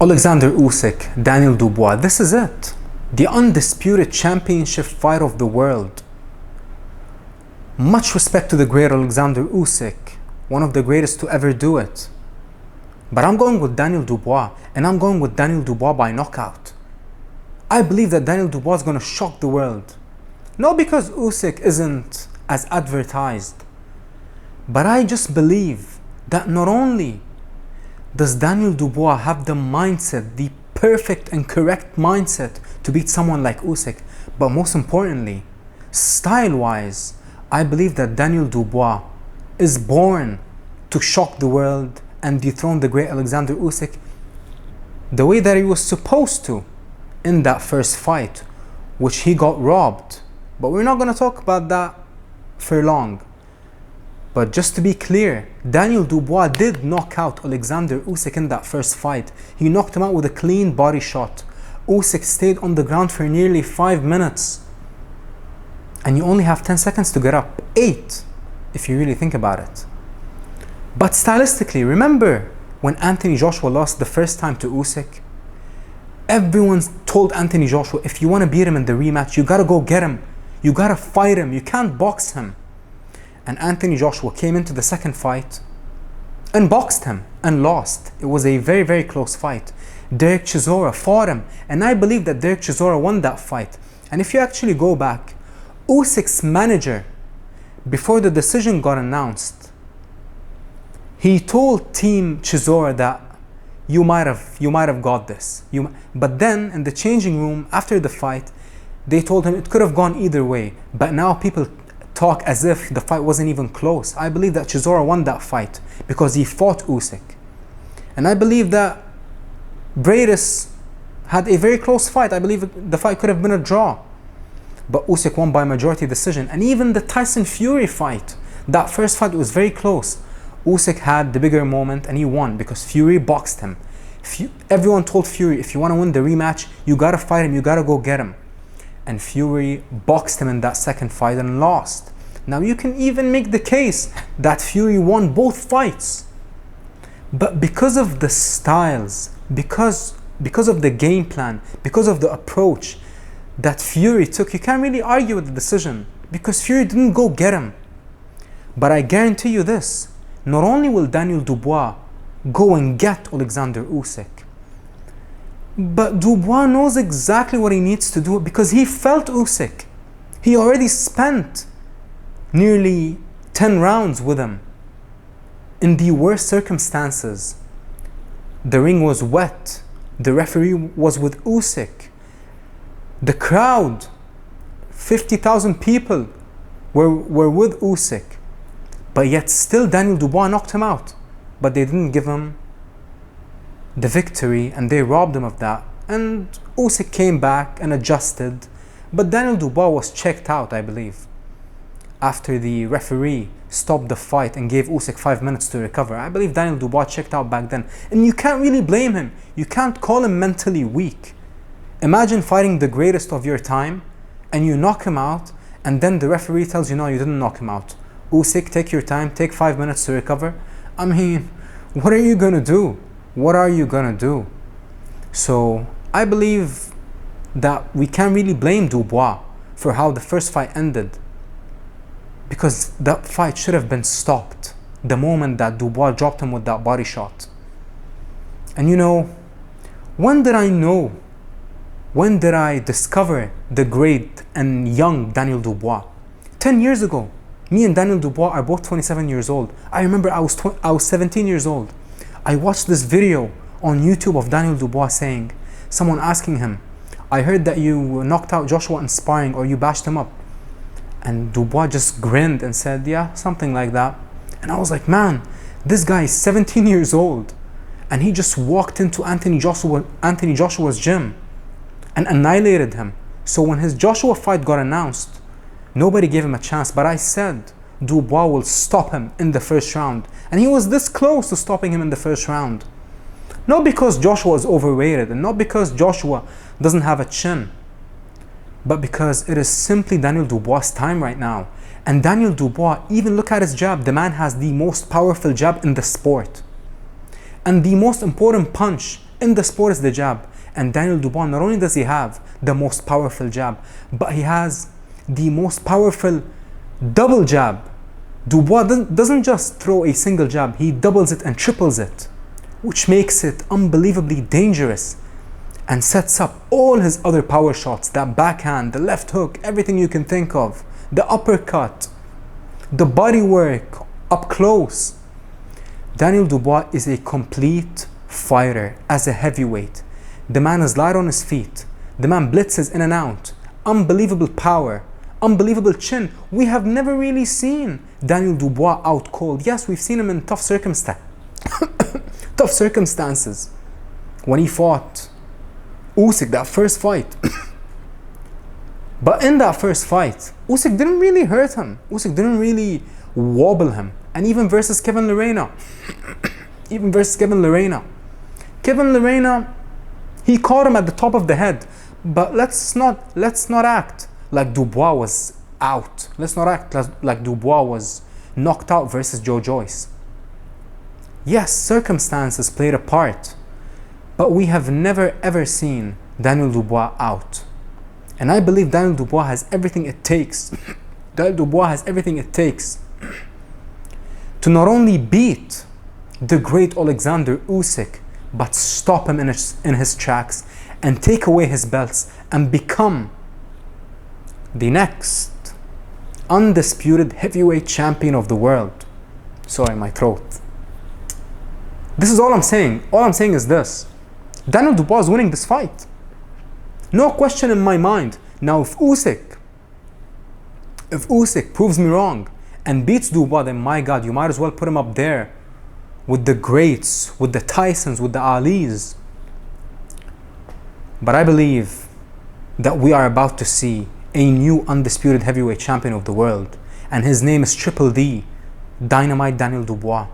Oleksandr Usyk, Daniel Dubois, this is it. The undisputed championship fight of the world. Much respect to the great Oleksandr Usyk, one of the greatest to ever do it. But I'm going with Daniel Dubois, and I'm going with Daniel Dubois by knockout. I believe that Daniel Dubois is going to shock the world. Not because Usyk isn't as advertised, but I just believe that not only does Daniel Dubois have the mindset, the perfect and correct mindset to beat someone like Usyk, but most importantly, style-wise, I believe that Daniel Dubois is born to shock the world and dethrone the great Oleksandr Usyk the way that he was supposed to in that first fight, which he got robbed. But we're not going to talk about that for long. But just to be clear, Daniel Dubois did knock out Oleksandr Usyk in that first fight. He knocked him out with a clean body shot. Usyk stayed on the ground for nearly 5 minutes. And you only have 10 seconds to get up. 8, if you really think about it. But stylistically, remember when Anthony Joshua lost the first time to Usyk? Everyone told Anthony Joshua, if you want to beat him in the rematch, you got to go get him. You got to fight him. You can't box him. And Anthony Joshua came into the second fight and boxed him and lost. It was a very, very close fight. Derek Chisora fought him, and I believe that Derek Chisora won that fight. And if you actually go back, Usyk's manager, before the decision got announced, he told Team Chisora that you might have got this. But then in the changing room after the fight, they told him it could have gone either way. But now people talk as if the fight wasn't even close. I believe that Chisora won that fight because he fought Usyk. And I believe that Bradis had a very close fight. I believe the fight could have been a draw. But Usyk won by majority decision. And even the Tyson Fury fight, that first fight was very close. Usyk had the bigger moment and he won because Fury boxed him. Everyone told Fury, if you want to win the rematch, you got to fight him, you got to go get him. And Fury boxed him in that second fight and lost. Now you can even make the case that Fury won both fights. But because of the styles, because of the game plan, because of the approach that Fury took, you can't really argue with the decision because Fury didn't go get him. But I guarantee you this, not only will Daniel Dubois go and get Oleksandr Usyk, but Dubois knows exactly what he needs to do because he felt Usyk. He already spent nearly 10 rounds with him in the worst circumstances. The ring was wet. The referee was with Usyk. The crowd, 50,000 people were with Usyk. But yet still Daniel Dubois knocked him out. But they didn't give him the victory and they robbed him of that. And Usyk came back and adjusted. But Daniel Dubois was checked out, I believe, after the referee stopped the fight and gave Usyk 5 minutes to recover. I believe Daniel Dubois checked out back then. And you can't really blame him. You can't call him mentally weak. Imagine fighting the greatest of your time and you knock him out and then the referee tells you, no, you didn't knock him out. Usyk, take your time, take 5 minutes to recover. I mean, what are you going to do? What are you going to do? So I believe that we can't really blame Dubois for how the first fight ended, because that fight should have been stopped the moment that Dubois dropped him with that body shot. And you know, when did I discover the great and young Daniel Dubois? 10 years ago. Me and Daniel Dubois are both 27 years old. I remember I was 17 years old. I watched this video on YouTube of Daniel Dubois saying, someone asking him, I heard that you knocked out Joshua in sparring or you bashed him up. And Dubois just grinned and said, yeah, something like that. And I was like, man, this guy is 17 years old. And he just walked into Anthony Joshua's gym and annihilated him. So when his Joshua fight got announced, nobody gave him a chance, but I said Dubois will stop him in the first round. And he was this close to stopping him in the first round. Not because Joshua is overrated and not because Joshua doesn't have a chin, but because it is simply Daniel Dubois' time right now. And Daniel Dubois, even look at his jab, the man has the most powerful jab in the sport. And the most important punch in the sport is the jab. And Daniel Dubois, not only does he have the most powerful jab, but he has the most powerful double jab. Dubois doesn't just throw a single jab, he doubles it and triples it, which makes it unbelievably dangerous and sets up all his other power shots, that backhand, the left hook, everything you can think of, the uppercut, the body work up close. Daniel Dubois is a complete fighter as a heavyweight. The man is light on his feet. The man blitzes in and out. Unbelievable power, unbelievable chin. We have never really seen Daniel Dubois out cold. Yes, we've seen him in tough circumstances. When he fought Usyk, that first fight. But in that first fight, Usyk didn't really hurt him. Usyk didn't really wobble him. And even versus Kevin Lerena. Kevin Lerena, he caught him at the top of the head. But let's not act like Dubois was out. Let's not act like Dubois was knocked out versus Joe Joyce. Yes, circumstances played a part, but we have never ever seen Daniel Dubois out. And I believe Daniel Dubois has everything it takes. Daniel Dubois has everything it takes to not only beat the great Oleksandr Usyk, but stop him in his tracks and take away his belts and become the next undisputed heavyweight champion of the world. Sorry, my throat. This is all I'm saying. All I'm saying is this. Daniel Dubois is winning this fight. No question in my mind. Now, if Usyk proves me wrong and beats Dubois, then my God, you might as well put him up there with the greats, with the Tysons, with the Alis. But I believe that we are about to see a new undisputed heavyweight champion of the world. And his name is Triple D, Dynamite Daniel Dubois.